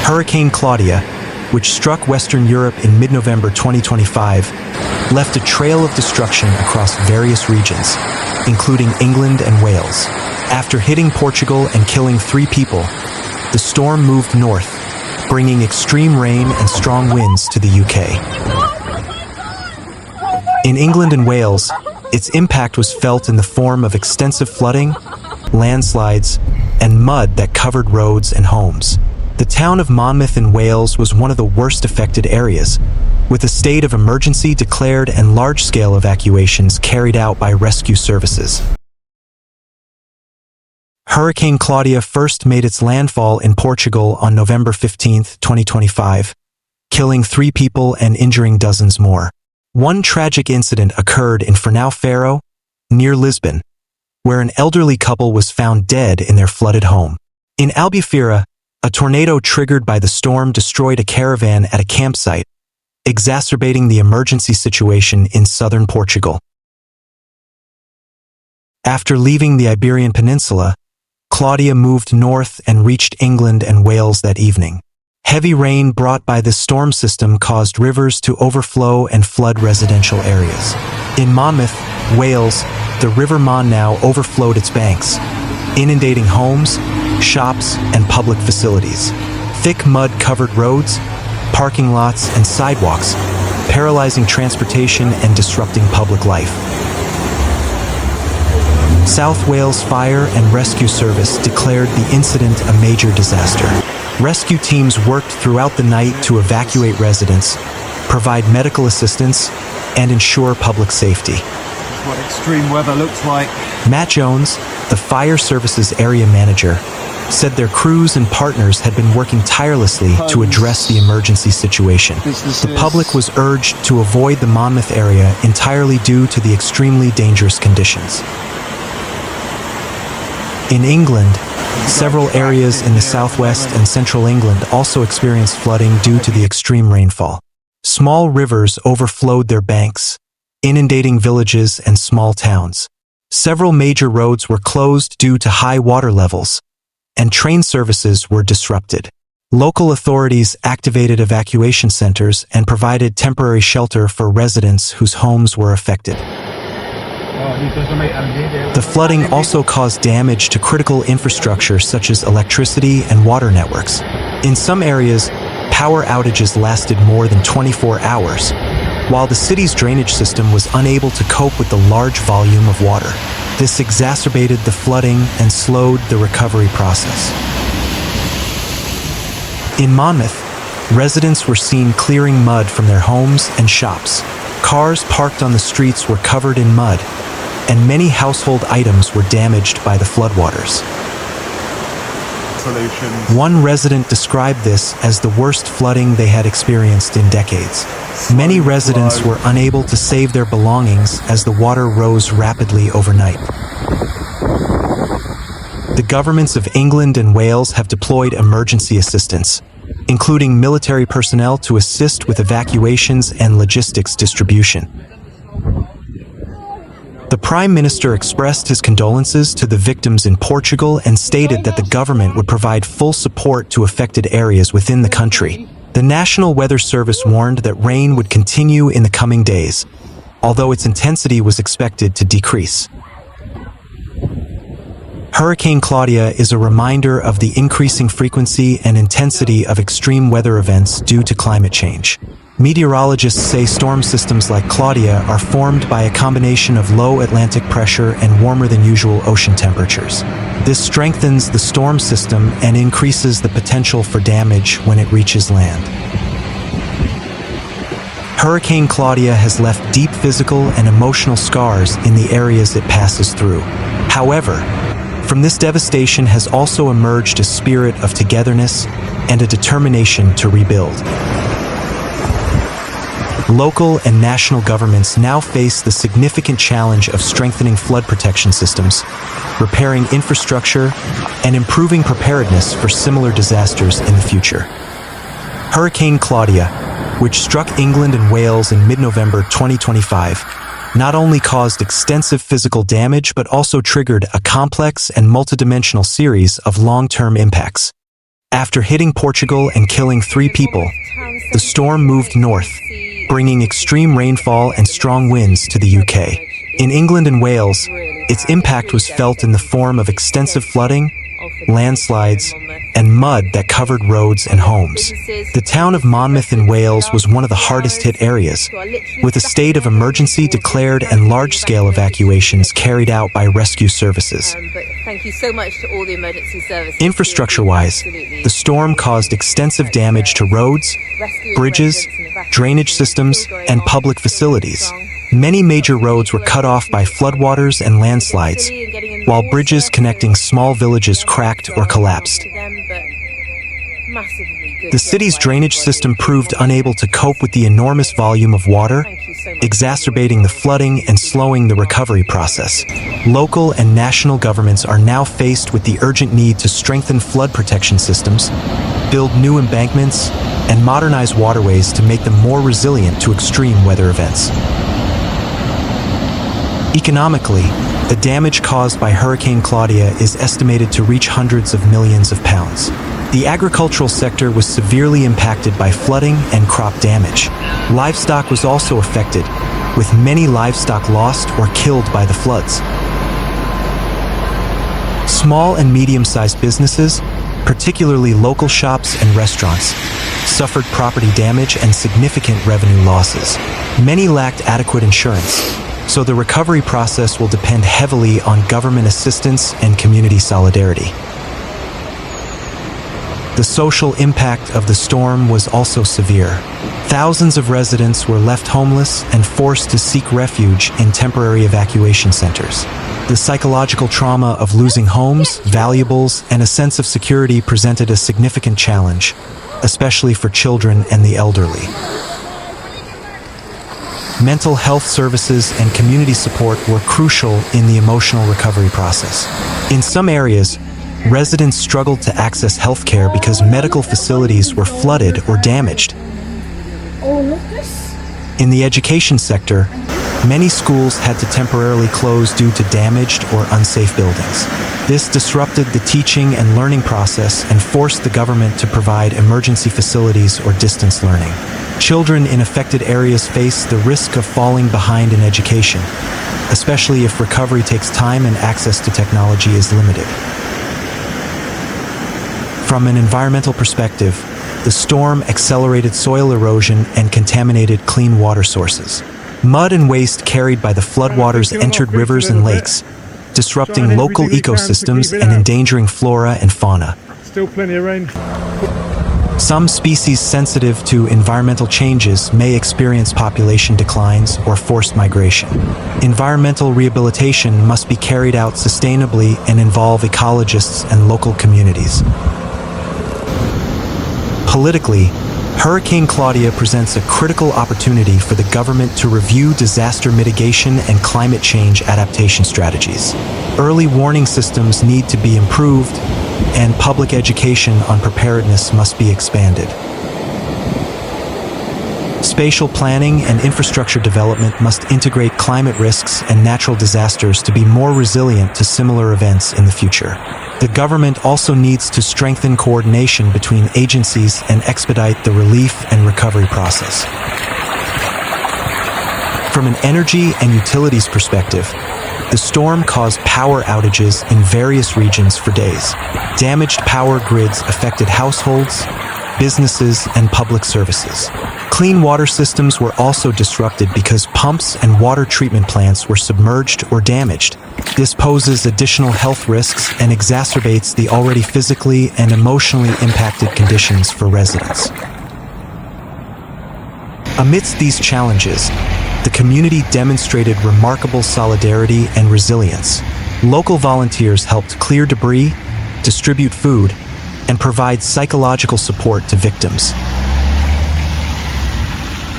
Hurricane Claudia, which struck Western Europe in mid-November 2025, left a trail of destruction across various regions, including England and Wales. After hitting Portugal and killing 3 people, the storm moved north, bringing extreme rain and strong winds to the UK. In England and Wales, its impact was felt in the form of extensive flooding, landslides, and mud that covered roads and homes. The town of Monmouth in Wales was one of the worst affected areas, with a state of emergency declared and large-scale evacuations carried out by rescue services. Hurricane Claudia first made its landfall in Portugal on November 15, 2025, killing 3 people and injuring dozens more. One tragic incident occurred in Fernáo Ferro, near Lisbon, where an elderly couple was found dead in their flooded home. In Albufeira, a tornado triggered by the storm destroyed a caravan at a campsite, exacerbating the emergency situation in southern Portugal. After leaving the Iberian Peninsula, Claudia moved north and reached England and Wales that evening. Heavy rain brought by this storm system caused rivers to overflow and flood residential areas. In Monmouth, Wales, the River Monnow overflowed its banks, inundating homes, shops, and public facilities. Thick mud covered roads, parking lots, and sidewalks, paralyzing transportation and disrupting public life. South Wales Fire and Rescue Service declared the incident a major disaster. Rescue teams worked throughout the night to evacuate residents, provide medical assistance, and ensure public safety. What extreme weather looks like. Matt Jones, the fire services area manager, said their crews and partners had been working tirelessly to address the emergency situation. The public was urged to avoid the Monmouth area entirely due to the extremely dangerous conditions. In England, several areas in the southwest and central England also experienced flooding due to the extreme rainfall. Small rivers overflowed their banks, inundating villages and small towns. Several major roads were closed due to high water levels, and train services were disrupted. Local authorities activated evacuation centers and provided temporary shelter for residents whose homes were affected. The flooding also caused damage to critical infrastructure such as electricity and water networks. In some areas, power outages lasted more than 24 hours, while the city's drainage system was unable to cope with the large volume of water. This exacerbated the flooding and slowed the recovery process. In Monmouth, residents were seen clearing mud from their homes and shops. Cars parked on the streets were covered in mud, and many household items were damaged by the floodwaters. One resident described this as the worst flooding they had experienced in decades. Many residents were unable to save their belongings as the water rose rapidly overnight. The governments of England and Wales have deployed emergency assistance, including military personnel to assist with evacuations and logistics distribution. The Prime Minister expressed his condolences to the victims in Portugal and stated that the government would provide full support to affected areas within the country. The National Weather Service warned that rain would continue in the coming days, although its intensity was expected to decrease. Hurricane Claudia is a reminder of the increasing frequency and intensity of extreme weather events due to climate change. Meteorologists say storm systems like Claudia are formed by a combination of low Atlantic pressure and warmer than usual ocean temperatures. This strengthens the storm system and increases the potential for damage when it reaches land. Hurricane Claudia has left deep physical and emotional scars in the areas it passes through. However, from this devastation has also emerged a spirit of togetherness and a determination to rebuild. Local and national governments now face the significant challenge of strengthening flood protection systems, repairing infrastructure, and improving preparedness for similar disasters in the future. Hurricane Claudia, which struck England and Wales in mid-November 2025, not only caused extensive physical damage but also triggered a complex and multidimensional series of long-term impacts. After hitting Portugal and killing 3 people, the storm moved north, bringing extreme rainfall and strong winds to the UK. In England and Wales, its impact was felt in the form of extensive flooding, landslides, and mud that covered roads and homes. The town of Monmouth in Wales was one of the hardest hit areas, with a state of emergency declared and large-scale evacuations carried out by rescue services. Thank you so much to all the emergency services. Infrastructure-wise, the storm caused extensive damage to roads, bridges, drainage systems, and public facilities. Many major roads were cut off by floodwaters and landslides, while bridges connecting small villages cracked or collapsed. The city's drainage system proved unable to cope with the enormous volume of water, exacerbating the flooding and slowing the recovery process. Local and national governments are now faced with the urgent need to strengthen flood protection systems, build new embankments, and modernize waterways to make them more resilient to extreme weather events. Economically, the damage caused by Hurricane Claudia is estimated to reach hundreds of millions of pounds. The agricultural sector was severely impacted by flooding and crop damage. Livestock was also affected, with many livestock lost or killed by the floods. Small and medium-sized businesses, particularly local shops and restaurants, suffered property damage and significant revenue losses. Many lacked adequate insurance, so the recovery process will depend heavily on government assistance and community solidarity. The social impact of the storm was also severe. Thousands of residents were left homeless and forced to seek refuge in temporary evacuation centers. The psychological trauma of losing homes, valuables, and a sense of security presented a significant challenge, especially for children and the elderly. Mental health services and community support were crucial in the emotional recovery process. In some areas, residents struggled to access health care because medical facilities were flooded or damaged. In the education sector, many schools had to temporarily close due to damaged or unsafe buildings. This disrupted the teaching and learning process and forced the government to provide emergency facilities or distance learning. Children in affected areas face the risk of falling behind in education, especially if recovery takes time and access to technology is limited. From an environmental perspective, the storm accelerated soil erosion and contaminated clean water sources. Mud and waste carried by the floodwaters entered rivers and lakes, disrupting local ecosystems and endangering flora and fauna. Still plenty of rain. Some species sensitive to environmental changes may experience population declines or forced migration. Environmental rehabilitation must be carried out sustainably and involve ecologists and local communities. Politically, Hurricane Claudia presents a critical opportunity for the government to review disaster mitigation and climate change adaptation strategies. Early warning systems need to be improved, and public education on preparedness must be expanded. Spatial planning and infrastructure development must integrate climate risks and natural disasters to be more resilient to similar events in the future. The government also needs to strengthen coordination between agencies and expedite the relief and recovery process. From an energy and utilities perspective, the storm caused power outages in various regions for days. Damaged power grids affected households, businesses, and public services. Clean water systems were also disrupted because pumps and water treatment plants were submerged or damaged. This poses additional health risks and exacerbates the already physically and emotionally impacted conditions for residents. Amidst these challenges, the community demonstrated remarkable solidarity and resilience. Local volunteers helped clear debris, distribute food, and provide psychological support to victims.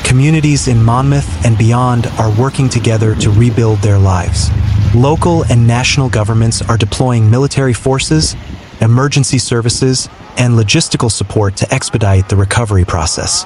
Communities in Monmouth and beyond are working together to rebuild their lives. Local and national governments are deploying military forces, emergency services, and logistical support to expedite the recovery process.